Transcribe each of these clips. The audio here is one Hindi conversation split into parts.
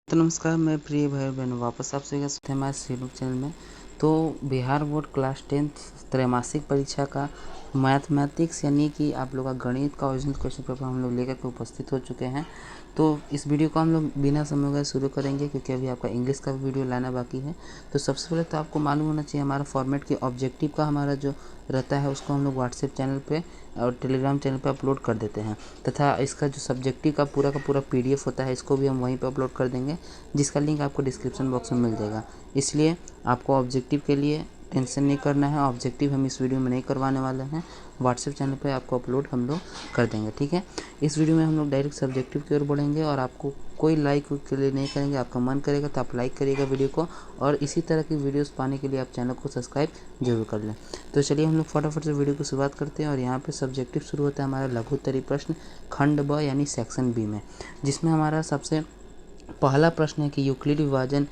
तो नमस्कार, मैं प्रिय भाई बहनों वापस आप सभी का स्वागत है हमारे यूट्यूब चैनल में। तो बिहार बोर्ड क्लास 10th त्रैमासिक परीक्षा का मैथमेटिक्स यानी कि आप लोग का गणित का ओरिजिनल क्वेश्चन पेपर हम लोग लेकर के उपस्थित हो चुके हैं। तो इस वीडियो को हम लोग बिना समय गए शुरू करेंगे क्योंकि अभी आपका इंग्लिश का वीडियो लाना बाकी है। तो सबसे पहले तो आपको मालूम होना चाहिए हमारा फॉर्मेट की ऑब्जेक्टिव का हमारा जो रहता है उसको हम लोग व्हाट्सएप चैनल पे और टेलीग्राम चैनल पे अपलोड कर देते हैं, तथा इसका जो सब्जेक्टिव का पूरा PDF होता है इसको भी हम वहीं पे अपलोड कर देंगे, जिसका लिंक आपको डिस्क्रिप्शन बॉक्स में मिल जाएगा। इसलिए आपको ऑब्जेक्टिव के लिए टेंशन नहीं करना है। ऑब्जेक्टिव हम इस वीडियो में नहीं करवाने वाले हैं, व्हाट्सएप चैनल पे आपको अपलोड हम लोग कर देंगे, ठीक है। इस वीडियो में हम लोग डायरेक्ट सब्जेक्टिव की ओर बढ़ेंगे और आपको कोई लाइक के लिए नहीं करेंगे। आपका मन करेगा तो आप लाइक करिएगा वीडियो को, और इसी तरह की वीडियोस पाने के लिए आप चैनल को सब्सक्राइब जरूर कर लें। तो चलिए हम लोग फटाफट से वीडियो की शुरुआत करते हैं। और यहाँ पे सब्जेक्टिव शुरू होता है हमारा लघुत्तरी प्रश्न खंड ब यानी सेक्शन बी में, जिसमें हमारा सबसे पहला प्रश्न है कि यूक्लिड विभाजन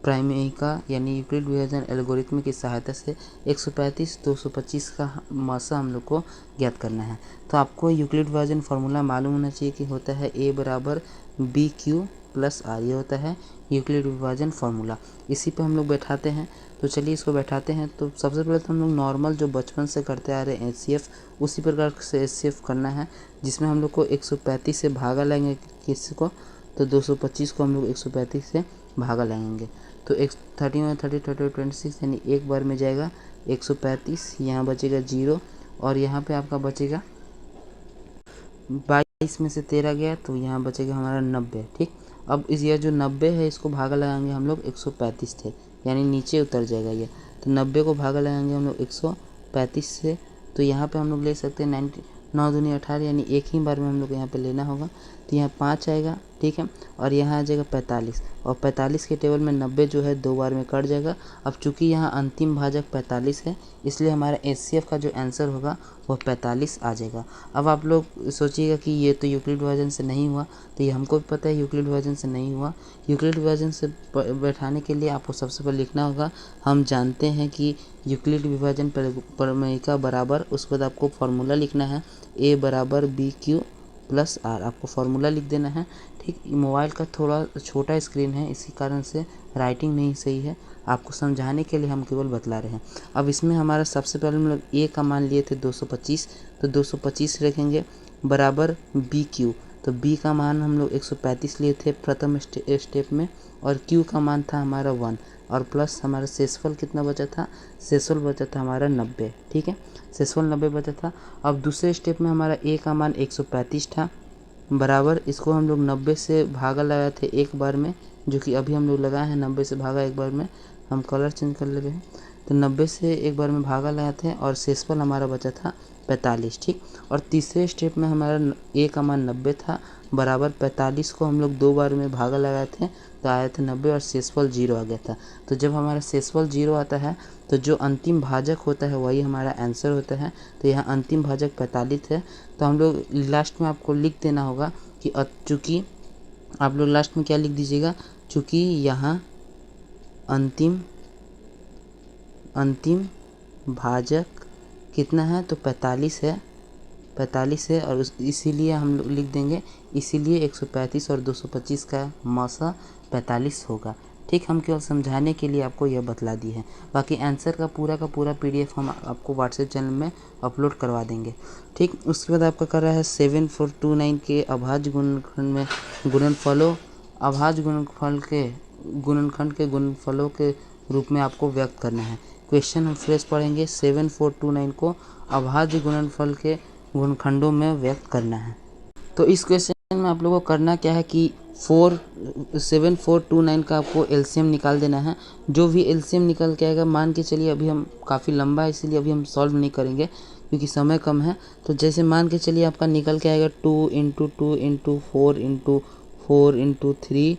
प्राइमेरिका यानी यूक्लिड विभाजन एल्गोरिथम की सहायता से 135 225 का मासा हम लोग को ज्ञात करना है। तो आपको यूक्लिड विभाजन फार्मूला मालूम होना चाहिए कि होता है a बराबर बी क्यू प्लस आर, ये होता है यूक्लिड विभाजन फार्मूला। इसी पे हम लोग बैठाते हैं। तो चलिए इसको बैठाते हैं। तो सबसे पहले तो हम लोग नॉर्मल जो बचपन से करते आ रहे हैं HCF, उसी प्रकार से HCF करना है, जिसमें हम लोग को 135 से भागा लेंगे किसी को, तो 225 को हम लोग 135 से भागा लगाएंगे। तो 31 30 30 26 यानी एक बार में जाएगा 135, यहाँ बचेगा 0 और यहाँ पे आपका बचेगा 22 में से 13 गया तो यहाँ बचेगा हमारा 90, ठीक। अब इस यह जो 90 है इसको भागा लगाएंगे हम लोग 135 थे, यानी नीचे उतर जाएगा ये। तो 90 को भागा लगाएंगे हम लोग 135 से, तो यहाँ पे हम लोग ले सकते हैं 9 दूनी 18, यानी एक ही बार में हम लोग यहाँ पे लेना होगा। तो यहाँ 5 आएगा, ठीक है, और यहाँ आ जाएगा 45, और 45 के टेबल में 90 जो है 2 बार में कट जाएगा। अब चूंकि यहाँ अंतिम भाजक 45 है, इसलिए हमारा HCF का जो आंसर होगा वह 45 आ जाएगा। अब आप लोग सोचिएगा कि ये तो यूक्लिड विभाजन से नहीं हुआ, तो ये हमको भी पता है यूक्लिड विभाजन से नहीं हुआ। यूक्लिड विभाजन से बैठाने के लिए आपको सबसे पहले लिखना होगा, हम जानते हैं कि यूक्लिड विभाजन प्रमेयिका बराबर, उसके बाद आपको फार्मूला लिखना है a बराबर बी क्यू प्लस आर, आपको फार्मूला लिख देना है, ठीक। मोबाइल का थोड़ा छोटा स्क्रीन है, इसी कारण से राइटिंग नहीं सही है, आपको समझाने के लिए हम केवल बतला रहे हैं। अब इसमें हमारा सबसे पहले हम लोग a का मान लिए थे 225, तो 225 रखेंगे बराबर बी क्यू, तो b का मान हम लोग 135 लिए थे प्रथम स्टेप में, और q का मान था हमारा 1, और प्लस हमारा शेषफल कितना बचा था, शेषफल बचा था हमारा 90, ठीक है, शेषफल 90 बचा था। अब दूसरे स्टेप में हमारा a का मान 135 था, बराबर इसको हम लोग 90 से भागा लगाए थे एक बार में, जो कि अभी हम लोग लगाए हैं 90 से भागा एक बार में, हम कलर चेंज कर ले रहे हैं। तो 90 से एक बार में भागा लगाए थे और शेषफल हमारा बचा था 45, ठीक। और तीसरे स्टेप में हमारा a का मान 90 था, बराबर 45 को हम लोग 2 बार में भागा लगाए थे, तो आया था 90 और शेषफल 0 आ गया था। तो जब हमारा शेषफल 0 आता है तो जो अंतिम भाजक होता है वही हमारा आंसर होता है। तो यहाँ अंतिम भाजक 45 है, तो हम लोग लास्ट में आपको लिख देना होगा कि चूँकि आप लोग लास्ट में क्या लिख दीजिएगा, चूँकि यहाँ अंतिम भाजक कितना है, तो 45 है, 45 है, और इसीलिए हम लोग लिख देंगे, इसीलिए 135 और 225 का मासा 45 होगा, ठीक। हम केवल समझाने के लिए आपको यह बतला दी है। बाकी आंसर का पूरा PDF हम आपको व्हाट्सएप चैनल में अपलोड करवा देंगे, ठीक। उसके बाद आपका कर रहा है 7429 के अभाज्य गुणनखंड में गुणनफलों, अभाज्य गुणनखंड के गुणनफलों के रूप में आपको व्यक्त करना है। क्वेश्चन हम फ्रेश पढ़ेंगे, 7429 को अभाज्य गुणनफल के गुणनखंडों में व्यक्त करना है। तो इस क्वेश्चन में आप लोगों को करना क्या है कि 7429 का आपको एलसीएम निकाल देना है। जो भी एलसीएम निकल के आएगा, मान के चलिए अभी हम काफ़ी लंबा है इसलिए अभी हम सॉल्व नहीं करेंगे क्योंकि समय कम है। तो जैसे मान के चलिए आपका निकल के आएगा 2 × 2 × 4 × 4 × 3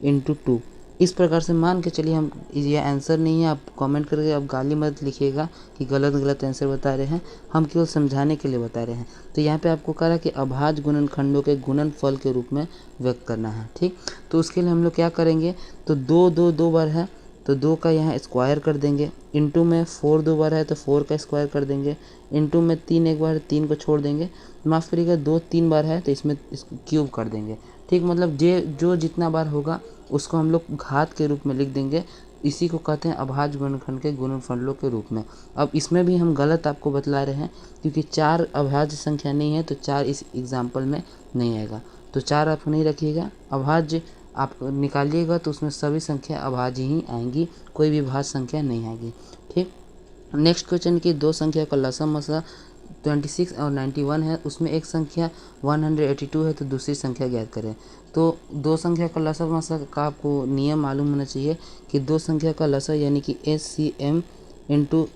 × 2, इस प्रकार से मान के चलिए। हम ये आंसर नहीं है, आप कमेंट करके आप गाली मत लिखिएगा कि गलत आंसर बता रहे हैं, हम केवल समझाने के लिए बता रहे हैं। तो यहाँ पे आपको कह रहा है कि अभाज्य गुणनखंडों के गुणनफल के रूप में व्यक्त करना है, ठीक। तो उसके लिए हम लोग क्या करेंगे, तो 2 2 2 बार है, तो 2 का यहाँ स्क्वायर कर देंगे, इंटू में 4 2 बार है तो 4 का स्क्वायर कर देंगे, इंटू में 3 एक बार 3 को छोड़ देंगे, माफ़ करिएगा 2 3 बार है तो इसमें इसको क्यूब कर देंगे। ठीक, मतलब जो जितना बार होगा उसको हम लोग घात के रूप में लिख देंगे। इसी को कहते हैं अभाज्य गुणनखंड के गुणनफलों के रूप में। अब इसमें भी हम गलत आपको बतला रहे हैं क्योंकि 4 अभाज्य संख्या नहीं है तो 4 इस एग्जाम्पल में नहीं आएगा। तो 4 आप नहीं रखिएगा, अभाज्य आप निकालिएगा तो उसमें सभी संख्या अभाज्य ही आएंगी, कोई भी भाज्य संख्या नहीं आएगी। ठीक, नेक्स्ट क्वेश्चन की 2 संख्या का लसम मसा 26 और 91 है, उसमें एक संख्या 182 है तो दूसरी संख्या ज्ञात करें। तो 2 संख्या का लसम मसा का आपको नियम मालूम होना चाहिए कि 2 संख्या का लसा यानी कि SCM into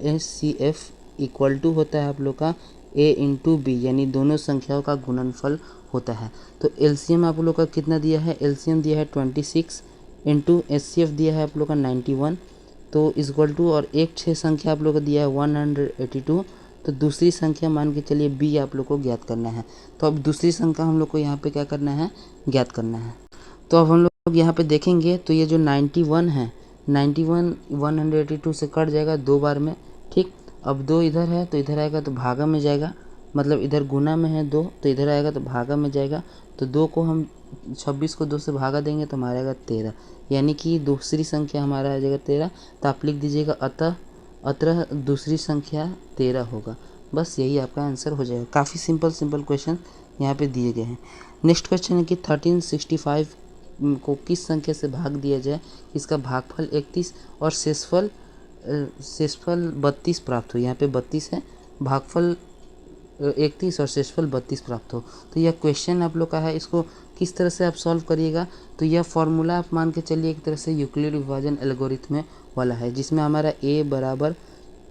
SCF equal to होता है आप लोग का A इंटू B, यानी दोनों संख्याओं का गुणनफल होता है। तो LCM आप लोग का कितना दिया है, LCM दिया है 26 इंटू SCF दिया है आप लोग का 91, तो इक्वल टू, और एक 6 संख्या आप लोग को दिया है 182, तो दूसरी संख्या मान के चलिए B आप लोग को ज्ञात करना है। तो अब दूसरी संख्या हम लोग को यहाँ पे क्या करना है, ज्ञात करना है। तो अब हम लोग यहाँ पे देखेंगे तो ये जो 91 है, 91 182 से कट जाएगा 2 बार में। ठीक, अब 2 इधर है तो इधर आएगा तो भागा में जाएगा, मतलब इधर गुना में है 2 तो इधर आएगा तो भागा में जाएगा। तो 2 को हम 26 को 2 से भागा देंगे तो हमारा आएगा 13, यानी कि दूसरी संख्या हमारा आ जाएगा 13। तो आप लिख दीजिएगा अतः दूसरी संख्या 13 होगा। बस यही आपका आंसर हो जाएगा। काफ़ी सिंपल क्वेश्चन यहाँ पे दिए गए हैं। नेक्स्ट क्वेश्चन है कि 1365 को किस संख्या से भाग दिया जाए, इसका भागफल 31 और शेषफल 32 प्राप्त हो। यहाँ पे 32 है, भागफल 31 और शेषफल 32 प्राप्त हो। तो यह क्वेश्चन आप लोग का है, इसको किस तरह से आप सॉल्व करिएगा। तो यह फॉर्मूला आप मान के चलिए एक तरह से यूक्लिड विभाजन एल्गोरिथम वाला है, जिसमें हमारा A बराबर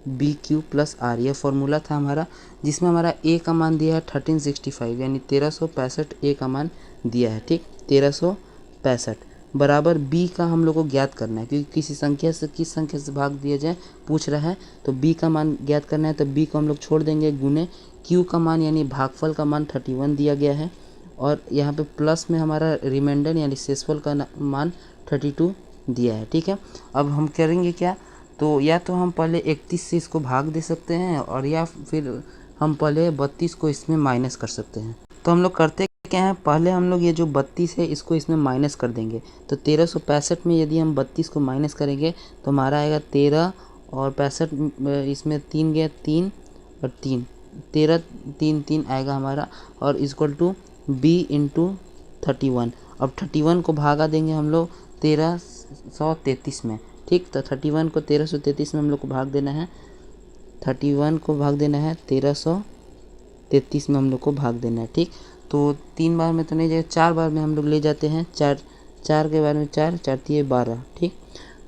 BQ प्लस R, यह फॉर्मूला था हमारा, जिसमें हमारा A का मान दिया है 1365 यानी 1365 A का मान दिया है। ठीक, 1365 बराबर B का हम लोग को ज्ञात करना है, क्योंकि किसी संख्या से किस संख्या से भाग दिया जाए पूछ रहा है, तो B का मान ज्ञात करना है। तो B को हम लोग छोड़ देंगे, गुने Q का मान यानी भागफल का मान 31 दिया गया है, और यहाँ पे प्लस में हमारा रिमाइंडर यानी शेषफल का मान 32 दिया है। ठीक है, अब हम करेंगे क्या, तो या तो हम पहले 31 से इसको भाग दे सकते हैं, और या फिर हम पहले 32 को इसमें माइनस कर सकते हैं। तो हम लोग करते क्या है, पहले हम लोग ये जो 32 है इसको इसमें माइनस कर देंगे। तो 1365 में यदि हम 32 को माइनस करेंगे तो हमारा आएगा 13 और 65, इसमें 3 गया 3 और 3, 13 3 3 आएगा हमारा, और इक्वल टू B इंटू 31। अब 31 को भागा देंगे हम लोग 1333 में। ठीक, तो 31 को 1333 में हम लोग को भाग देना है, 31 को भाग देना है 1333 में हम लोग को भाग देना है। ठीक, तो 3 बार में तो नहीं जाएगा, 4 बार में हम लोग ले जाते हैं, 4 के बार में 4 4 3 12। ठीक,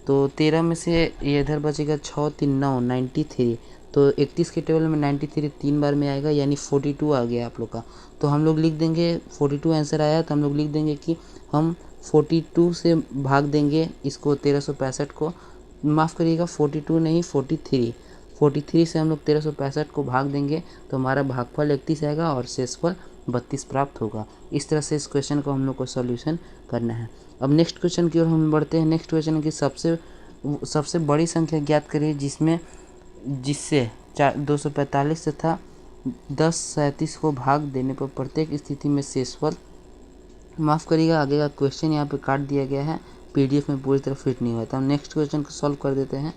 तो 13 में से ये इधर बचेगा 6 3 9 93, तो 31 के टेबल में 93 3 बार में आएगा, यानी 42 आ गया आप लोग का। तो हम लोग लिख देंगे 42 आंसर आया, तो हम लोग लिख देंगे कि हम 42 से भाग देंगे इसको 1365 को, माफ़ करिएगा 42 नहीं 43 से हम लोग 1365 को भाग देंगे तो हमारा भागफल 31 आएगा और शेषफल 32 प्राप्त होगा। इस तरह से इस क्वेश्चन को हम लोग को सॉल्यूशन करना है। अब नेक्स्ट क्वेश्चन की ओर हम बढ़ते हैं। नेक्स्ट क्वेश्चन है कि सबसे बड़ी संख्या ज्ञात करिए जिससे 245 तथा 1037 को भाग देने पर प्रत्येक स्थिति में शेषफल, माफ़ करिएगा आगे का क्वेश्चन यहाँ पे काट दिया गया है, PDF में पूरी तरह फिट नहीं हुआ। तो हम नेक्स्ट क्वेश्चन को सॉल्व कर देते हैं।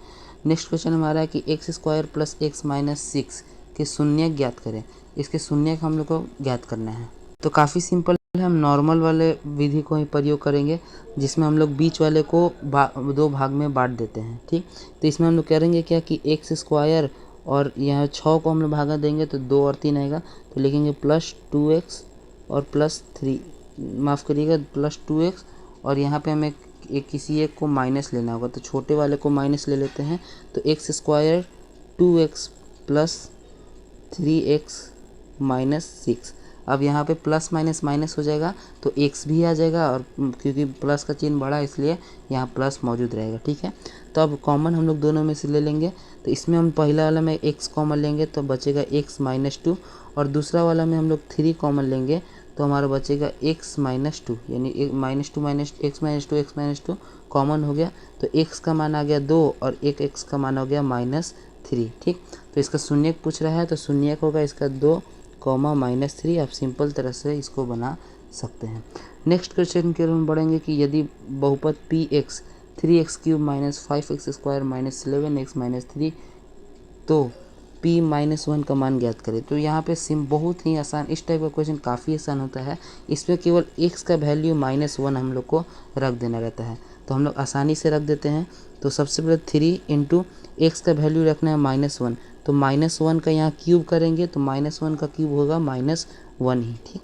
नेक्स्ट क्वेश्चन हमारा है कि x² प्लस x माइनस 6 के शून्य ज्ञात करें। इसके शून्य का हम लोग को ज्ञात करना है। तो काफ़ी सिंपल है, हम नॉर्मल वाले विधि को ही प्रयोग करेंगे, जिसमें हम लोग बीच वाले को 2 भाग में बांट देते हैं। ठीक, तो इसमें हम लोग करेंगे क्या कि x² और यहाँ 6 को हम लोग भागा देंगे तो 2 और 3 आएगा, तो लिखेंगे प्लस 2x और प्लस 3, माफ़ करिएगा प्लस 2x, और यहाँ पे हमें किसी एक को माइनस लेना होगा, तो छोटे वाले को माइनस ले लेते हैं। तो x² 2x plus 3x minus 6। अब यहाँ पे प्लस माइनस माइनस हो जाएगा तो x भी आ जाएगा, और क्योंकि प्लस का चिन्ह बड़ा है इसलिए यहाँ प्लस मौजूद रहेगा। ठीक है, तो अब कॉमन हम लोग दोनों में से ले लेंगे। तो इसमें हम पहला वाला में x कॉमन लेंगे तो बचेगा x माइनस 2, और दूसरा वाला में हम लोग 3 कॉमन लेंगे तो हमारा बचेगा x माइनस टू, यानी minus two minus x minus two common हो गया, तो x का मान आ गया 2 और एक x का मान हो गया -3। ठीक, तो इसका शून्यक पूछ रहा है तो शून्यक होगा इसका 2 -3। आप सिंपल तरह से इसको बना सकते हैं। नेक्स्ट क्वेश्चन की ओर हम बढ़ेंगे कि यदि बहुपद P x 3x³ - 5x² - 11x - 3 तो p -1 का मान ज्ञात करें। तो यहाँ पे बहुत ही आसान, इस टाइप का क्वेश्चन काफ़ी आसान होता है। इसमें केवल x का वैल्यू -1 हम लोग को रख देना रहता है, तो हम लोग आसानी से रख देते हैं। तो सबसे पहले 3 इंटू एक्स का वैल्यू रखना है -1, तो -1 का यहाँ क्यूब करेंगे तो -1 का क्यूब होगा -1 ही। ठीक,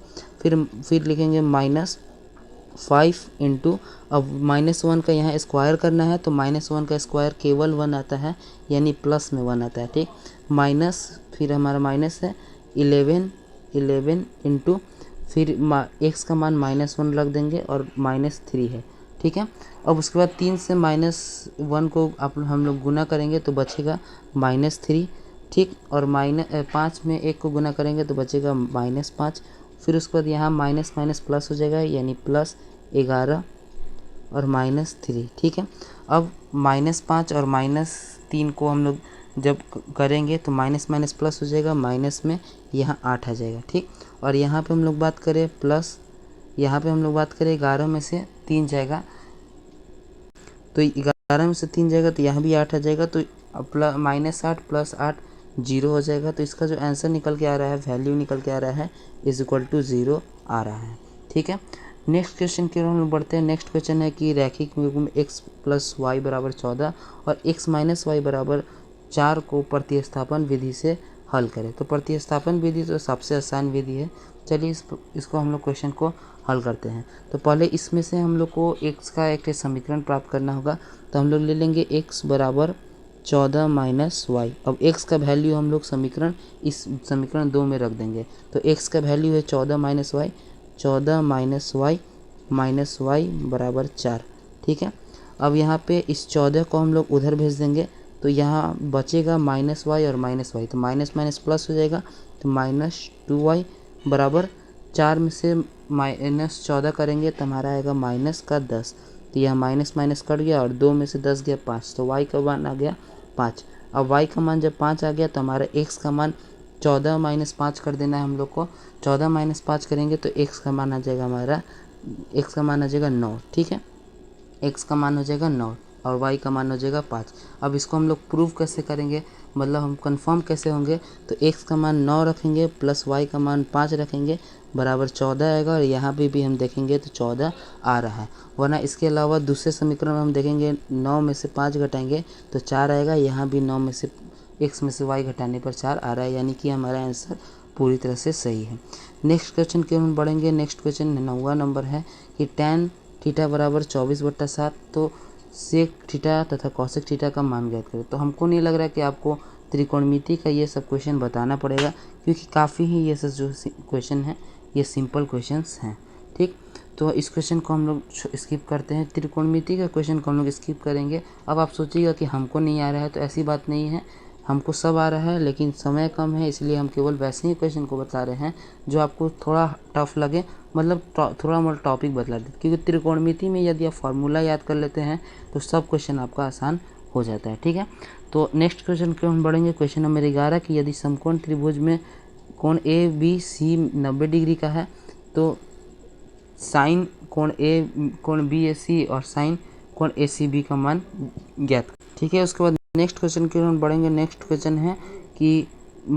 फिर लिखेंगे -5 इंटू, अब -1 का यहाँ स्क्वायर करना है तो -1 का स्क्वायर केवल 1 आता है, यानी प्लस में 1 आता है। ठीक, माइनस, फिर हमारा माइनस है 11 इंटू, फिर एक्स का मान -1 रख देंगे और -3 है। ठीक है, अब उसके बाद 3 से -1 को हम लोग गुना करेंगे तो बचेगा -3। ठीक, और 5 में 1 को गुना करेंगे तो बचेगा -5। फिर उसके बाद यहाँ माइनस माइनस प्लस हो जाएगा, यानी +11 और -3। ठीक है, अब -5 और -3 को हम लोग जब करेंगे तो माइनस माइनस प्लस हो जाएगा, माइनस में यहाँ 8 आ जाएगा। ठीक, और यहाँ पे हम लोग बात करें प्लस, यहाँ पे हम लोग बात करें 11 में से 3 जाएगा, तो 11 में से 3 जाएगा तो यहाँ भी 8 आ जाएगा, तो -8 + 8 0 हो जाएगा। तो इसका जो आंसर निकल के आ रहा है, वैल्यू निकल के आ रहा है = 0 आ रहा है। ठीक है, नेक्स्ट क्वेश्चन की ओर हम लोग बढ़ते हैं। नेक्स्ट क्वेश्चन है कि रैखिक युग्म x + y = 14 और x - y = 4 को प्रतिस्थापन विधि से हल करें। तो प्रतिस्थापन विधि तो सबसे आसान विधि है। चलिए इसको हम लोग क्वेश्चन को हल करते हैं। तो पहले इसमें से हम लोग को x का एक समीकरण प्राप्त करना होगा, तो हम लोग ले लेंगे x = 14 - y। अब x का वैल्यू हम लोग इस समीकरण 2 में रख देंगे, तो x का वैल्यू है 14 - y, 14 - y = 4। ठीक है, अब यहाँ पे इस 14 को हम लोग उधर भेज देंगे, तो यहाँ बचेगा -y और -y, तो माइनस माइनस प्लस हो जाएगा, तो -2y = 4 में से -14 करेंगे तो हमारा आएगा -10। तो यह माइनस माइनस कट गया और 2 में से 10 गया 5, तो y का मान आ गया 5। अब y का मान जब 5 आ गया तो हमारा x का मान 14 - 5 कर देना है हम लोग को। 14 - 5 करेंगे तो x का मान आ जाएगा हमारा, x का मान आ जाएगा 9। ठीक है, x का मान हो जाएगा 9 और y का मान हो जाएगा 5। अब इसको हम लोग प्रूव कैसे करेंगे, मतलब हम कंफर्म कैसे होंगे, तो x का मान 9 रखेंगे प्लस y का मान 5 रखेंगे बराबर 14 आएगा, और यहाँ पे भी हम देखेंगे तो 14 आ रहा है। वरना इसके अलावा दूसरे समीकरण में हम देखेंगे 9 में से 5 घटाएंगे तो 4 आएगा, यहाँ भी 9 में से x में से y घटाने पर 4 आ रहा है, यानी कि हमारा आंसर पूरी तरह से सही है। नेक्स्ट क्वेश्चन की हम बढ़ेंगे। नेक्स्ट क्वेश्चन 9वां नंबर है कि tan θ = 24/7, तो सेक थीटा तथा कॉसेक थीटा का मान ज्ञात करें। तो हमको नहीं लग रहा है कि आपको त्रिकोणमिति का ये सब क्वेश्चन बताना पड़ेगा, क्योंकि काफ़ी ही ये सब जो क्वेश्चन है ये सिंपल क्वेश्चंस हैं। ठीक, तो इस क्वेश्चन को हम लोग स्किप करते हैं। त्रिकोणमिति का क्वेश्चन को हम लोग स्किप करेंगे। अब आप सोचिएगा कि हमको नहीं आ रहा है, तो ऐसी बात नहीं है, हमको सब आ रहा है, लेकिन समय कम है, इसलिए हम केवल वैसे ही क्वेश्चन को बता रहे हैं जो आपको थोड़ा टफ लगे, मतलब थोड़ा मोड़ा टॉपिक बदला दे। क्योंकि त्रिकोणमिति में यदि आप फार्मूला याद कर लेते हैं तो सब क्वेश्चन आपका आसान हो जाता है। ठीक है, तो नेक्स्ट क्वेश्चन की हम बढ़ेंगे। क्वेश्चन नंबर 11 कि यदि समकोण त्रिभुज में कोण ABC 90 डिग्री का है, तो साइन कोण BAC और साइन कोण ACB का मान ज्ञात। ठीक है, उसके बाद नेक्स्ट क्वेश्चन की हम बढ़ेंगे। नेक्स्ट क्वेश्चन है कि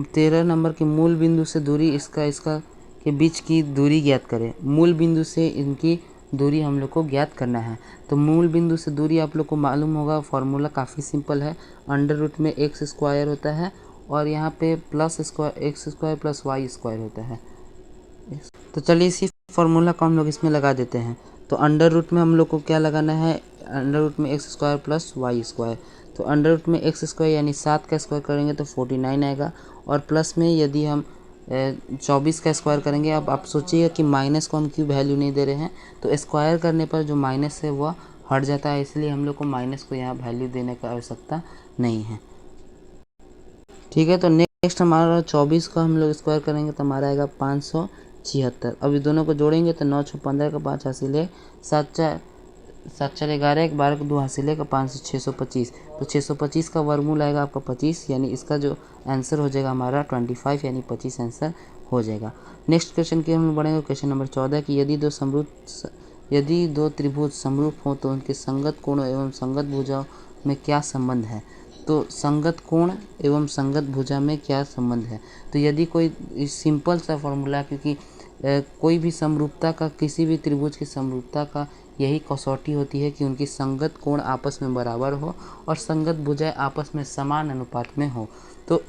13 नंबर के मूल बिंदु से दूरी इसका के बीच की दूरी ज्ञात करें। मूल बिंदु से इनकी दूरी हम लोग को ज्ञात करना है। तो मूल बिंदु से दूरी आप लोग को मालूम होगा, फॉर्मूला काफ़ी सिंपल है, √ में x² होता है और यहाँ पे +² x² + y² होता है। तो चलिए इसी फॉर्मूला को हम लोग इसमें लगा देते हैं। तो √ में हम लोग को क्या लगाना है, √ में x² + y²। तो √ में x² यानी 7 का स्क्वायर करेंगे तो 49 आएगा, और प्लस में यदि हम 24 का स्क्वायर करेंगे। अब आप सोचिएगा कि माइनस को हम क्यों वैल्यू नहीं दे रहे हैं, तो स्क्वायर करने पर जो माइनस है वह हट जाता है, इसलिए हम लोग को माइनस को यहाँ वैल्यू देने का आवश्यकता नहीं है। ठीक है, तो नेक्स्ट हमारा 24 का हम लोग स्क्वायर करेंगे तो हमारा आएगा 76। अब ये दोनों को जोड़ेंगे तो 9 × 15 का 5 हासिल है 7 × 11 1 12 का 2 हासिल है 5 से 625। तो 625 का वर्गमूल आएगा आपका 25, यानी इसका जो आंसर हो जाएगा हमारा 25 यानी 25 आंसर हो जाएगा। नेक्स्ट क्वेश्चन की हम बढ़ेंगे क्वेश्चन नंबर 14 कि यदि दो त्रिभुज समरूप हो तो उनके संगत कोण एवं संगत भुजाओं में क्या संबंध है। तो संगत कोण एवं संगत भुजा में क्या संबंध है। तो यदि कोई सिंपल सा फॉर्मूला, क्योंकि कोई भी समरूपता का, किसी भी त्रिभुज की समरूपता का यही कसौटी होती है कि उनकी संगत कोण आपस में बराबर हो और संगत भुजाएं आपस में समान अनुपात में हो। तो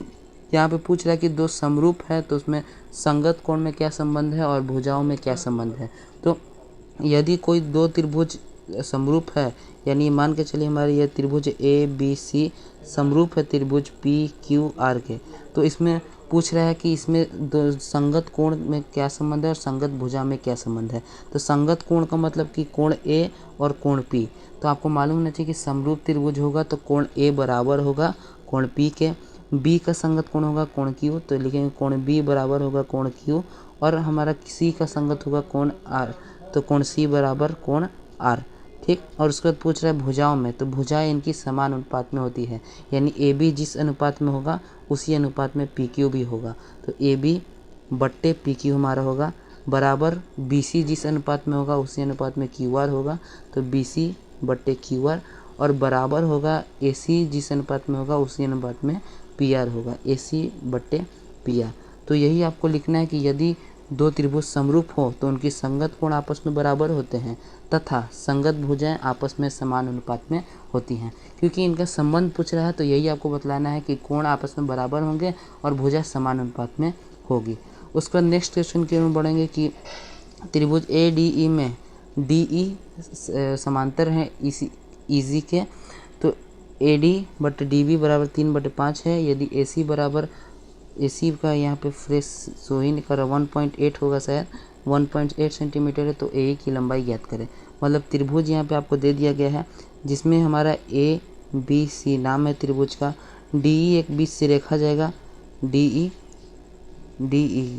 यहाँ पे पूछ रहा है कि दो समरूप है तो उसमें संगत कोण में क्या संबंध है और भुजाओं में क्या संबंध है। तो यदि कोई दो त्रिभुज समरूप है, यानी मान के चलिए हमारे ये त्रिभुज ABC समरूप है त्रिभुज PQR के, तो इसमें पूछ रहा है कि इसमें दो संगत कोण में क्या संबंध है और संगत भुजा में क्या संबंध है। तो संगत कोण का मतलब कि कोण A और कोण P। तो आपको मालूम होना चाहिए कि समरूप त्रिभुज होगा तो कोण A बराबर होगा कोण P के। B का संगत कोण होगा कोण Q, तो लिखेंगे कोण B बराबर होगा कोण Q। और हमारा C का संगत होगा कोण R, तो कोण C बराबर कोण R। ठीक, और उसके बाद पूछ रहा है भुजाओं में, तो भुजाएं इनकी समान अनुपात में होती है, यानी AB जिस अनुपात में होगा उसी अनुपात में PQ भी होगा। तो AB बट्टे PQ हमारा होगा बराबर BC जिस अनुपात में होगा उसी अनुपात में QR होगा, तो BC बट्टे QR। और बराबर होगा AC जिस अनुपात में होगा उसी अनुपात में PR होगा, AC बट्टे PR। तो यही आपको लिखना है कि यदि दो त्रिभुज समरूप हो तो उनकी संगत कोण आपस में बराबर होते हैं तथा संगत भुजाएं आपस में समान अनुपात में होती हैं। क्योंकि इनका संबंध पूछ रहा है तो यही आपको बतलाना है कि कोण आपस में बराबर होंगे और भुजा समान अनुपात में होगी। उसके बाद नेक्स्ट क्वेश्चन की ओर बढ़ेंगे कि त्रिभुज ADE में DE समांतर हैं EC के, तो AD बटे DB बराबर 3/5 है। यदि AC का यहाँ पे फ्रेश सो ही नहीं कर रहा, 1.8 होगा शायद, 1.8 सेंटीमीटर है, तो AE की लंबाई ज्ञात करें। मतलब त्रिभुज यहाँ पे आपको दे दिया गया है जिसमें हमारा ABC नाम है त्रिभुज का, DE एक बीच से रेखा जाएगा, DE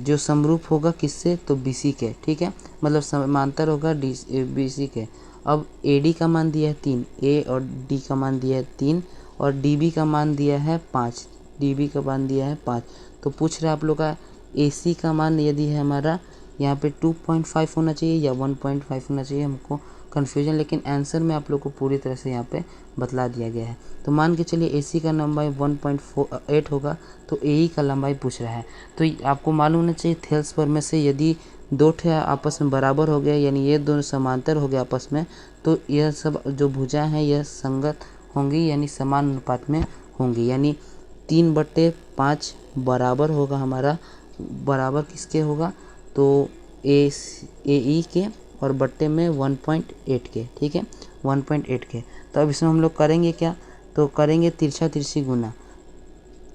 जो समरूप होगा किससे, तो BC के। ठीक है, मतलब समांतर होगा BC के। अब AD का मान दिया है 3, A और D का मान दिया है 3 और DB का मान दिया है 5, DB का मान दिया है 5। तो पूछ रहे आप लोग का AC का मान यदि है हमारा यहाँ पे 2.5 होना चाहिए या 1.5 होना चाहिए, हमको कन्फ्यूजन, लेकिन आंसर में आप लोग को पूरी तरह से यहाँ पे बतला दिया गया है। तो मान के चलिए AC का लंबाई 1.8 होगा तो AE का लंबाई पूछ रहा है। तो आपको मालूम होना चाहिए थेल्सपर में से यदि दो ठे आपस में बराबर हो गया, यानी ये दोनों समांतर हो गए आपस में, तो यह सब जो भुजा हैं यह संगत होंगी, यानी समान अनुपात में होंगी। यानी 3/5 बराबर होगा हमारा, बराबर किसके होगा, तो AE के और बट्टे में 1.8 के। ठीक है, 1.8 के। तो अब इसमें हम लोग करेंगे क्या, तो करेंगे तिरछा तिरछी गुना,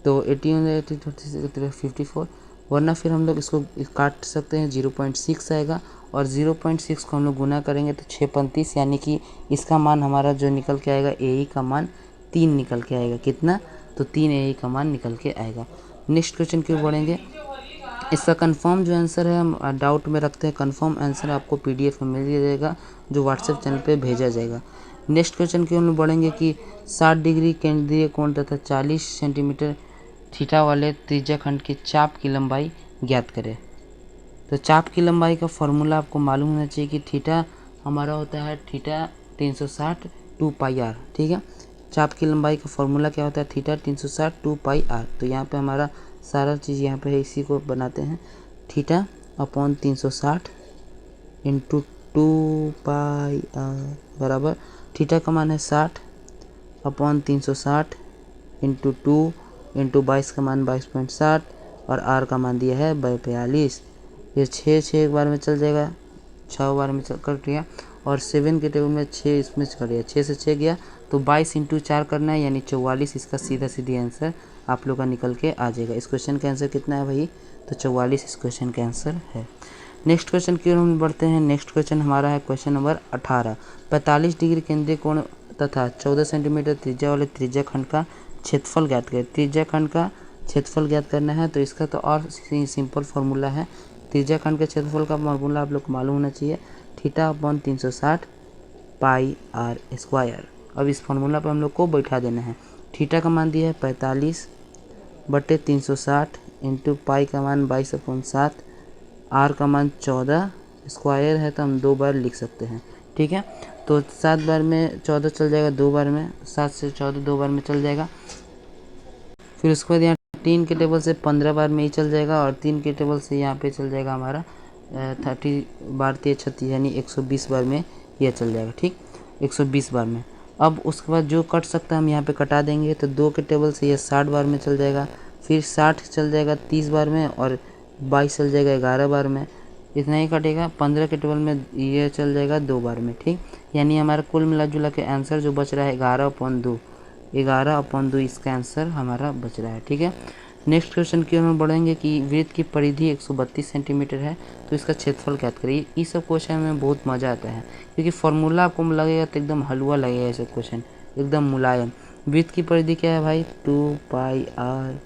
तो 54, वरना फिर हम लोग इसको काट सकते हैं, 0.6 आएगा और 0.6 को हम लोग गुना करेंगे तो 6 यानी कि इसका मान हमारा जो निकल के आएगा AE का मान 3 निकल के आएगा। कितना, तो 3 AE का मान निकल के आएगा। नेक्स्ट क्वेश्चन की ओर बढ़ेंगे। इसका कंफर्म जो आंसर है हम डाउट में रखते हैं, कंफर्म आंसर आपको PDF में मिल जाएगा जो व्हाट्सएप चैनल पे भेजा जाएगा। नेक्स्ट क्वेश्चन की हम बढ़ेंगे कि 60 डिग्री केंद्रीय कोण तथा 40 सेंटीमीटर थीटा वाले त्रिज्याखंड की चाप की लंबाई ज्ञात करें। तो चाप की लंबाई का फॉर्मूला आपको मालूम होना चाहिए कि थीटा हमारा होता है थीटा 360 2πr। ठीक है, चाप की लंबाई का फॉर्मूला क्या होता है, थीटा 360 2πr। तो यहाँ पे हमारा सारा चीज़ यहाँ पे है, इसी को बनाते हैं, थीटा अपॉन 360 इंटू 2πr बराबर थीटा का मान है 60 अपॉन 360 इंटू 2 इंटू 22 का मान 22.60 और r का मान दिया है 42। ये 6 एक बार में चल जाएगा, 6 बार में चल कट गया और 7 के टेबल में 6 इसमें कट गया, 6 से 6 गया तो 22 इंटू 4 करना है, यानी 44। इसका सीधी आंसर आप लोग का निकल के आ जाएगा। इस क्वेश्चन का आंसर कितना है भाई, तो 44 इस क्वेश्चन का आंसर है। नेक्स्ट क्वेश्चन की ओर हम बढ़ते हैं। नेक्स्ट क्वेश्चन हमारा है क्वेश्चन नंबर 18। 45 डिग्री केंद्रीय कोण तथा 14 सेंटीमीटर त्रिज्या वाले त्रिज्याखंड का क्षेत्रफल ज्ञात करें। त्रिज्याखंड का क्षेत्रफल ज्ञात करना है, तो इसका तो और सिंपल फॉर्मूला है त्रिज्याखंड के क्षेत्रफल का फॉर्मूला आप लोग को मालूम होना चाहिए, theta upon 360 pi R square. अब इस फॉर्मूला पर हम लोग को बैठा देना है। थीटा का मान दिया है 45/360 इंटू पाई का मान 22/7, आर का मान 14, स्क्वायर है तो हम 2 बार लिख सकते हैं। ठीक है, तो 7 बार में 14 चल जाएगा, 2 बार में 7 से 14 2 बार में चल जाएगा। फिर उसके बाद यहाँ 3 के टेबल से 15 बार में ही चल जाएगा, और 3 के टेबल से यहाँ पे चल जाएगा हमारा 30 बार 36 यानी 120 बार में यह चल जाएगा। ठीक, 120 बार में। अब उसके बाद जो कट सकता है हम यहाँ पे कटा देंगे, तो 2 के टेबल से यह 60 बार में चल जाएगा, फिर 60 चल जाएगा 30 बार में, और 22 चल जाएगा 11 बार में। इतना ही कटेगा। 15 के टेबल में ये चल जाएगा 2 बार में। ठीक, यानी हमारा कुल मिला जुला के आंसर जो बच रहा है 11/2, 11/2 इसका आंसर हमारा बच रहा है। ठीक है, नेक्स्ट क्वेश्चन की ओर हम बढ़ेंगे कि वृत्त की परिधि 132 सेंटीमीटर है, तो इसका क्षेत्रफल ज्ञात करिए। ये सब क्वेश्चन में बहुत मज़ा आता है, क्योंकि फॉर्मूला आपको लगेगा तो एकदम हलवा लगेगा, ये सब क्वेश्चन एकदम मुलायम। वृत्त की परिधि क्या है भाई, 2 पाई आर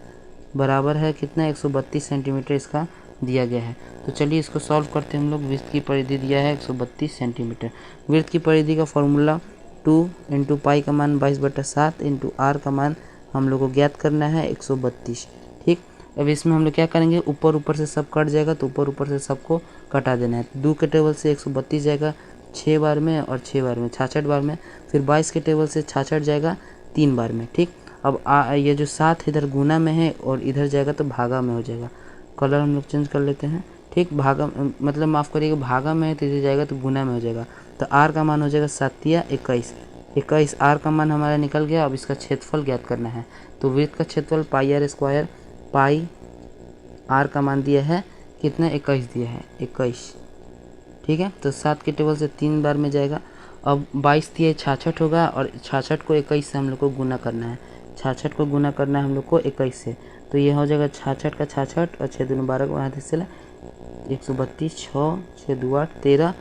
बराबर है कितना, 132 सेंटीमीटर इसका दिया गया है। तो चलिए इसको सॉल्व करते हैं हम लोग। वृत्त की परिधि दिया है 132 सेंटीमीटर। वृत्त की परिधि का फॉर्मूला 2 इंटू पाई का मान 22/7 इंटू आर का मान हम लोग को ज्ञात करना है 132। ठीक, अब इसमें हम लोग क्या करेंगे, ऊपर ऊपर से सब कट जाएगा, तो ऊपर ऊपर से सबको कटा देना है। 2 के टेबल से 132 जाएगा 6 बार में, और 6 बार में 66 बार में। फिर 22 के टेबल से 66 जाएगा 3 बार में। ठीक, अब ये जो 7 इधर गुना में है और इधर जाएगा तो भागा में हो जाएगा। कलर हम लोग चेंज कर लेते हैं। ठीक, भागा मतलब माफ़ करिएगा, भागा में है तो इधर जाएगा तो गुना में हो जाएगा। तो आर का मान हो जाएगा 7 × 21 आर का मान हमारा निकल गया। अब इसका क्षेत्रफल ज्ञात करना है। तो वृत्त का क्षेत्रफल पाई आर स्क्वायर, पाई आर का मान दिया है कितना, 21 दिया है, 21। ठीक है, तो 7 के टेबल से 3 बार में जाएगा। अब 22 दिया है 66 होगा, और 66 को 21 से हम लोग को गुना करना है। 66 को गुना करना है हम लोग को 21 से, तो ये हो जाएगा 66 का 66, और 6 दूनी 12 को यहाँ से 132, 6 6 2 8 13,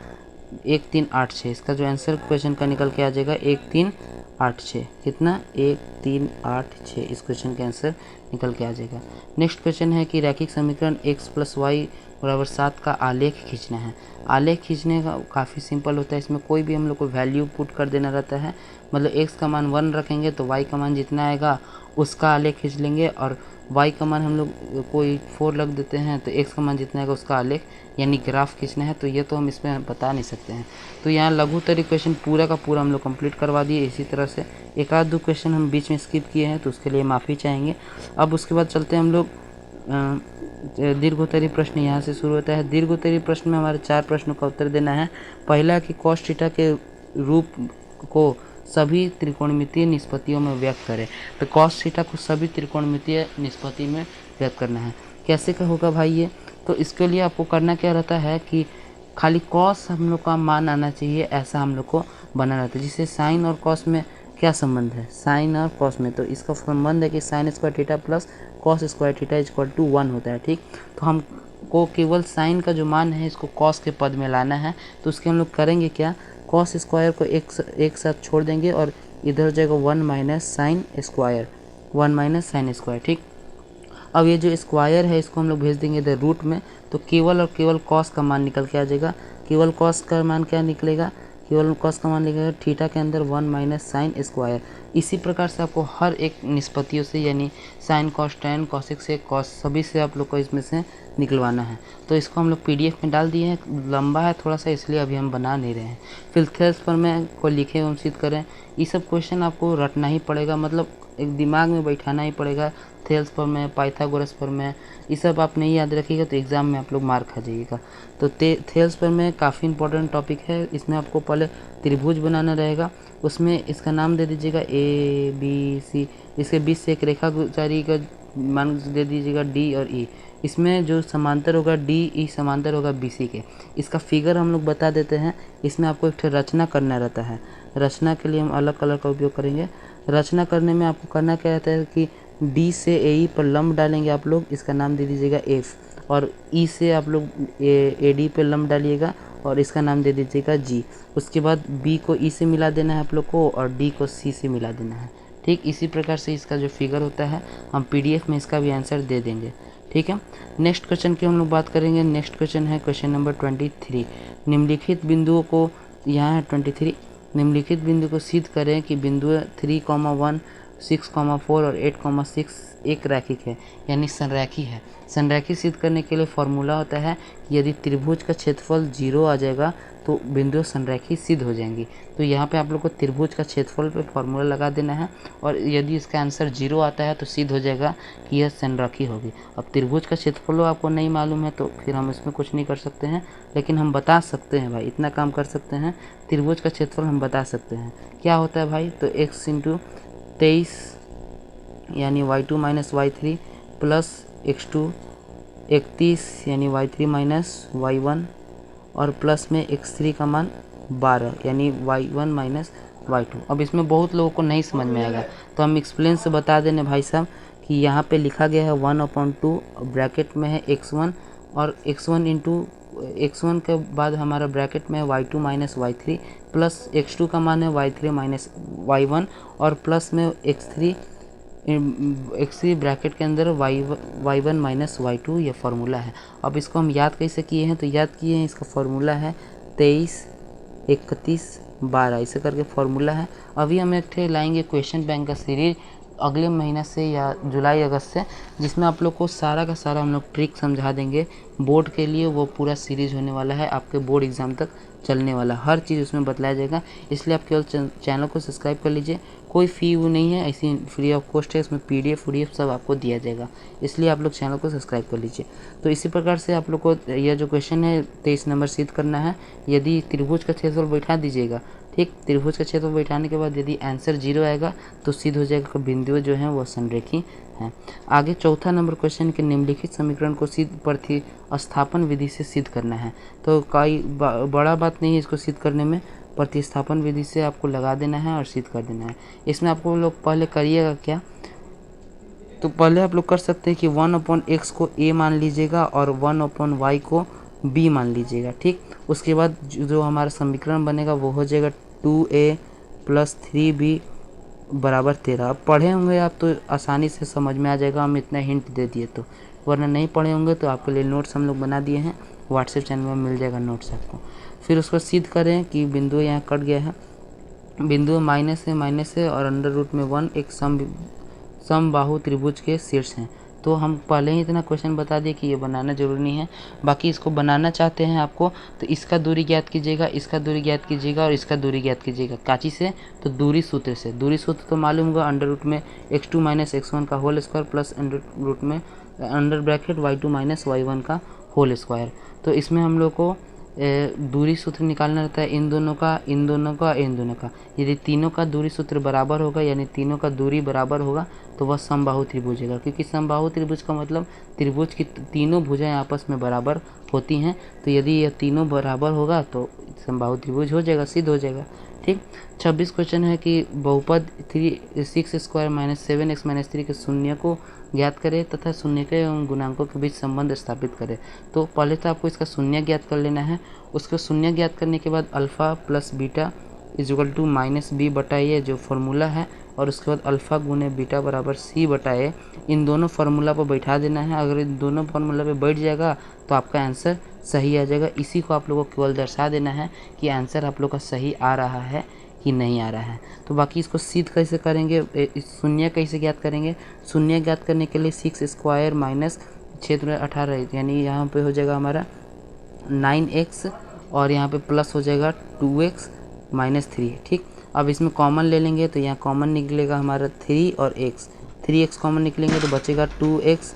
1386। इसका जो आंसर क्वेश्चन का निकल के आ जाएगा 1386। कितना, 1386 इस क्वेश्चन का आंसर निकल के आ जाएगा। नेक्स्ट क्वेश्चन है कि रैखिक समीकरण x + y = 7 का आलेख खींचना है। आलेख खींचने का काफ़ी सिंपल होता है। इसमें कोई भी हम लोग को वैल्यू पुट कर देना रहता है। मतलब x का मान 1 रखेंगे तो y का मान जितना आएगा उसका आलेख खींच लेंगे, और y का मान हम लोग कोई 4 रख देते हैं तो x का मान जितना आएगा उसका आलेख यानी ग्राफ खींचना है। तो ये तो हम इसमें बता नहीं सकते हैं। तो यहाँ लघुत्तरी क्वेश्चन पूरा का पूरा हम लोग कंप्लीट करवा दिए। इसी तरह से एक आध 2 क्वेश्चन हम बीच में स्किप किए हैं, तो उसके लिए माफ़ी चाहेंगे। अब उसके बाद चलते हैं हम लोग दीर्घोत्तरी प्रश्न। यहाँ से शुरू होता है। दीर्घोत्तरी प्रश्न में हमारे 4 प्रश्नों का उत्तर देना है। पहला कि cos थीटा के रूप को सभी त्रिकोणमितीय निष्पत्तियों में व्यक्त करें। तो cos थीटा को सभी त्रिकोणमितीय निष्पत्ति में व्यक्त करना है। कैसे का होगा भाई ये, तो इसके लिए आपको करना क्या रहता है कि खाली cos हम लोग का मान आना चाहिए, ऐसा हम लोग को बना रहता है। जिससे साइन और cos में क्या संबंध है, साइन और cos में, तो इसका संबंध है कि sin square theta plus cos square theta = 1 होता है। ठीक, तो हमको केवल साइन का जो मान है इसको cos के पद में लाना है। तो उसके हम लोग करेंगे क्या, cos स्क्वायर को एक साथ छोड़ देंगे, और इधर जाएगा 1 - sin स्क्वायर, 1 - sin स्क्वायर। ठीक, अब ये जो स्क्वायर है इसको हम लोग भेज देंगे इधर रूट में, तो केवल और केवल cos का मान निकल के आ जाएगा। केवल cos का मान क्या निकलेगा, केवल cos का मान निकलेगा थीटा के अंदर 1 - sin स्क्वायर। इसी प्रकार से आपको हर एक निष्पत्तियों से यानी sin cos tan cosec से cos सभी से आप लोग को इसमें से निकलवाना है। तो इसको हम लोग PDF में डाल दिए हैं। लंबा है थोड़ा सा, इसलिए अभी हम बना नहीं रहे हैं। फिर थेल्स पर में को लिखे एवं सिद्ध करें। ये सब क्वेश्चन आपको रटना ही पड़ेगा, मतलब एक दिमाग में बैठाना ही पड़ेगा। थेल्स पर में, पाइथागोरस पर में, ये सब आप नहीं याद रखिएगा तो एग्ज़ाम में आप लोग मार खा जाइएगा। तो थेल्स पर में काफ़ी इंपॉर्टेंट टॉपिक है। इसमें आपको पहले त्रिभुज बनाना रहेगा। उसमें इसका नाम दे दीजिएगा ABC, इसके बीच से एक रेखा गुजारी का मान दे दीजिएगा D और E। इसमें जो समांतर होगा DE समांतर होगा BC के। इसका फिगर हम लोग बता देते हैं। इसमें आपको एक रचना करना रहता है। रचना के लिए हम अलग कलर का उपयोग करेंगे। रचना करने में आपको करना क्या रहता है कि D से AE पर लंब डालेंगे आप लोग, इसका नाम दे दीजिएगा F, और E से आप लोग AD पे लंब डालिएगा और इसका नाम दे दीजिएगा G। उसके बाद B को E से मिला देना है आप लोग को, और D को C से मिला देना है। ठीक, इसी प्रकार से इसका जो फिगर होता है हम PDF में इसका भी आंसर दे देंगे। ठीक है। नेक्स्ट क्वेश्चन की हम लोग बात करेंगे। नेक्स्ट क्वेश्चन है क्वेश्चन नंबर 23। निम्नलिखित बिंदुओं को, यहाँ है 23, निम्नलिखित बिंदु को सिद्ध करें कि बिंदु 3,1, 6,4 और 8,6 एक रैखिक है, यानी संरेखी है। संरेखी सिद्ध करने के लिए फॉर्मूला होता है कि यदि त्रिभुज का क्षेत्रफल 0 आ जाएगा तो बिंदु संरेखी सिद्ध हो जाएंगी। तो यहाँ पे आप लोग को त्रिभुज का क्षेत्रफल पे फॉर्मूला लगा देना है, और यदि इसका आंसर 0 आता है तो सिद्ध हो जाएगा कि यह संरेखी होगी। अब त्रिभुज का क्षेत्रफल आपको नहीं मालूम है तो फिर हम इसमें कुछ नहीं कर सकते हैं, लेकिन हम बता सकते हैं भाई, इतना काम कर सकते हैं, त्रिभुज का क्षेत्रफल हम बता सकते हैं। क्या होता है भाई, तो x × 23 यानी y2 - y3 प्लस x2 31 यानी y3 - y1 और प्लस में x3 का मान 12 यानी y1 - y2। अब इसमें बहुत लोगों को नहीं समझ में आएगा तो हम एक्सप्लेन से बता देने भाई साहब कि यहाँ पे लिखा गया है 1/2 ब्रैकेट में है x1 और x1 इंटू x1 के बाद हमारा ब्रैकेट में है y2 - y3 प्लस x2 का मान है y3 - y1 और प्लस में x3 ब्रैकेट के अंदर y1 - y2 ये फार्मूला है। अब इसको हम याद कैसे किए हैं, तो याद किए हैं, इसका फार्मूला है 23, 31, 12, इसे करके फार्मूला है। अभी हम एक लाएंगे क्वेश्चन बैंक का सीरीज अगले महीना से या जुलाई अगस्त से, जिसमें आप लोग को सारा का सारा हम लोग ट्रिक समझा देंगे बोर्ड के लिए। वो पूरा सीरीज होने वाला है, आपके बोर्ड एग्जाम तक चलने वाला, हर चीज़ उसमें बतलाया जाएगा। इसलिए आप केवल चैनल को सब्सक्राइब कर लीजिए, कोई फ़ी वो नहीं है, ऐसी फ्री ऑफ कॉस्ट है। इसमें PDF सब आपको दिया जाएगा, इसलिए आप लोग चैनल को सब्सक्राइब कर लीजिए। तो इसी प्रकार से आप लोग को यह जो क्वेश्चन है 23 नंबर सिद्ध करना है। यदि त्रिभुज का क्षेत्रफल बैठा दीजिएगा, ठीक, त्रिभुज का क्षेत्रफल बैठाने के बाद यदि आंसर 0 आएगा तो सिद्ध हो जाएगा कि बिंदु जो हैं वो संरेखी हैं। आगे चौथा नंबर क्वेश्चन के निम्नलिखित समीकरण को सिद्ध प्रतिस्थापन विधि से सिद्ध करना है। तो कोई बड़ा बात नहीं है इसको सिद्ध करने में, प्रतिस्थापन विधि से आपको लगा देना है और सिद्ध कर देना है। इसमें आपको लोग पहले करिएगा क्या, तो पहले आप लोग कर सकते हैं कि 1/x को a मान लीजिएगा और 1/y को b मान लीजिएगा, ठीक। उसके बाद जो हमारा समीकरण बनेगा वो हो जाएगा 2a + 3b = 13। अब पढ़े होंगे आप तो आसानी से समझ में आ जाएगा, हम इतना हिंट दे दिए तो, वरना नहीं पढ़े होंगे तो आपके लिए नोट्स हम लोग बना दिए हैं, व्हाट्सएप चैनल में मिल जाएगा नोट्स आपको। फिर उसको सिद्ध करें कि बिंदु यहाँ कट गया है, बिंदु माइनस है और √1 एक समबाहु त्रिभुज के शीर्ष हैं। तो हम पहले ही इतना क्वेश्चन बता दिए कि ये बनाना जरूरी नहीं है। बाकी इसको बनाना चाहते हैं आपको तो इसका दूरी ज्ञात कीजिएगा, इसका दूरी ज्ञात कीजिएगा और इसका दूरी ज्ञात कीजिएगा। काची से, तो दूरी सूत्र से। दूरी सूत्र तो मालूम होगा, √ में x2 - x1 का होल स्क्वायर प्लस √ में अंडर ब्रैकेट y2 - y1 का होल स्क्वायर। तो इसमें हम लोग को दूरी सूत्र निकालना रहता है इन दोनों का, इन दोनों का, इन दोनों का। यदि तीनों का दूरी सूत्र बराबर होगा यानी तीनों का दूरी बराबर होगा तो वह समबाहु त्रिभुज होगा, क्योंकि समबाहु त्रिभुज का मतलब त्रिभुज की तीनों भुजाएं आपस में बराबर होती हैं। तो यदि यह तीनों बराबर होगा तो समबाहु त्रिभुज हो जाएगा, सिद्ध हो जाएगा, ठीक। 26 क्वेश्चन है कि बहुपद 6² - 7x - 3 के शून्य को ज्ञात करें तथा शून्य के एवं गुणांकों के बीच संबंध स्थापित करें। तो पहले तो आपको इसका शून्य ज्ञात कर लेना है। उसको शून्य ज्ञात करने के बाद अल्फ़ा + बीटा = -b/a जो फार्मूला है, और उसके बाद अल्फ़ा × बीटा = c/a, इन दोनों फार्मूला पर बैठा देना है। अगर इन दोनों फार्मूला पे बैठ जाएगा तो आपका आंसर सही आ जाएगा। इसी को आप लोगों को केवल दर्शा देना है कि आंसर आप लोग का सही आ रहा है कि नहीं आ रहा है। तो बाकी इसको सिद्ध कैसे करेंगे, शून्य कैसे ज्ञात करेंगे। शून्य ज्ञात करने के लिए 6² - 6 × 18 यानी यहाँ पे हो जाएगा हमारा 9x और यहाँ पे प्लस हो जाएगा 2x - 3, ठीक। अब इसमें कॉमन ले लेंगे तो यहाँ कॉमन निकलेगा हमारा 3 और x, 3x कॉमन निकलेंगे तो बचेगा 2x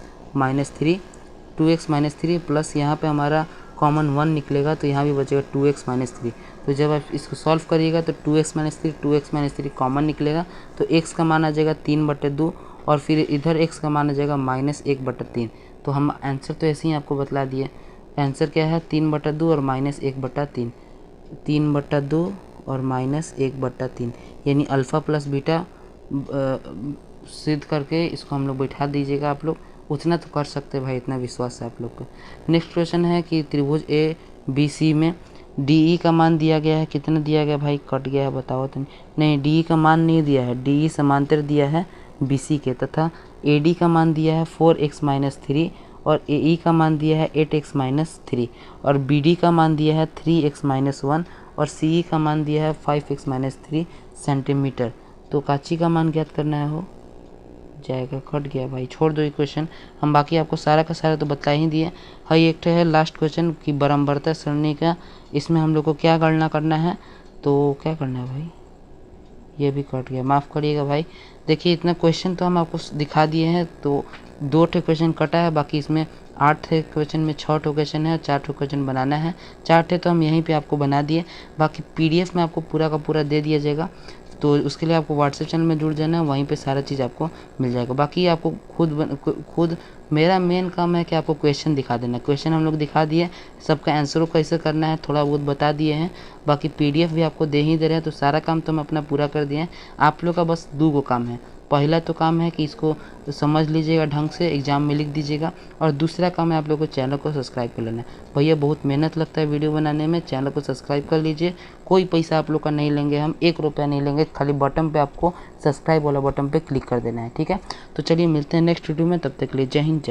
- 3 प्लस यहाँ पे हमारा कॉमन 1 निकलेगा तो यहाँ भी बचेगा 2x - 3। तो जब आप इसको सॉल्व करिएगा तो 2x - 3 कॉमन निकलेगा तो x का मान आ जाएगा 3/2 और फिर इधर x का मान आ जाएगा -1/3। तो हम आंसर तो ऐसे ही आपको बतला दिए। आंसर क्या है, 3/2 और -1/3, 3/2 और -1/3 यानी अल्फ़ा + बीटा सिद्ध करके इसको हम लोग बैठा दीजिएगा। आप लोग उतना तो कर सकते हैं भाई, इतना विश्वास है आप लोग को। नेक्स्ट क्वेश्चन है कि त्रिभुज ABC में DE का मान दिया गया है, कितना दिया गया भाई, कट गया है बताओ तो। नहीं, DE का मान नहीं दिया है, DE समांतर दिया है BC के, तथा AD का मान दिया है 4x - 3 और AE का मान दिया है 8x-3 और BD का मान दिया है 3x-1 और CE का मान दिया है 5x-3 सेंटीमीटर। तो काची का मान ज्ञात करना है हो जाएगा, कट गया भाई, छोड़ दो ये क्वेश्चन, हम बाकी आपको सारा का सारा तो बता ही दिए। हाँ एक है लास्ट क्वेश्चन की बराबरता सरणी का, इसमें हम लोग को क्या गणना करना है, तो क्या करना है भाई, ये भी कट गया, माफ़ करिएगा भाई। देखिए इतना क्वेश्चन तो हम आपको दिखा दिए हैं, तो 2 ठे क्वेश्चन कटा है, बाकी इसमें 8 ठे क्वेश्चन में 6 ठो क्वेश्चन है, 4 ठो क्वेश्चन बनाना है, 4 ठे तो हम यहीं पे आपको बना दिए, बाकी PDF में आपको पूरा का पूरा दे दिया जाएगा। तो उसके लिए आपको व्हाट्सएप चैनल में जुड़ जाना है, वहीं पे सारा चीज़ आपको मिल जाएगा। बाकी आपको खुद मेरा मेन काम है कि आपको क्वेश्चन दिखा देना, क्वेश्चन हम लोग दिखा दिए, सबका आंसर कैसे करना है थोड़ा बहुत बता दिए हैं, बाकी PDF भी आपको दे ही दे रहे हैं, तो सारा काम तो हम अपना पूरा कर दिए हैं। आप लोग का बस 2 गो काम है, पहला तो काम है कि इसको समझ लीजिएगा ढंग से, एग्जाम में लिख दीजिएगा, और दूसरा काम है आप लोग को चैनल को सब्सक्राइब कर लेना है। भैया बहुत मेहनत लगता है वीडियो बनाने में, चैनल को सब्सक्राइब कर लीजिए, कोई पैसा आप लोग का नहीं लेंगे, हम 1 रुपया नहीं लेंगे, खाली बटन पे आपको सब्सक्राइब वाला बटन पे क्लिक कर देना है, ठीक है। तो चलिए मिलते हैं नेक्स्ट वीडियो में, तब तक के लिए जय हिंद।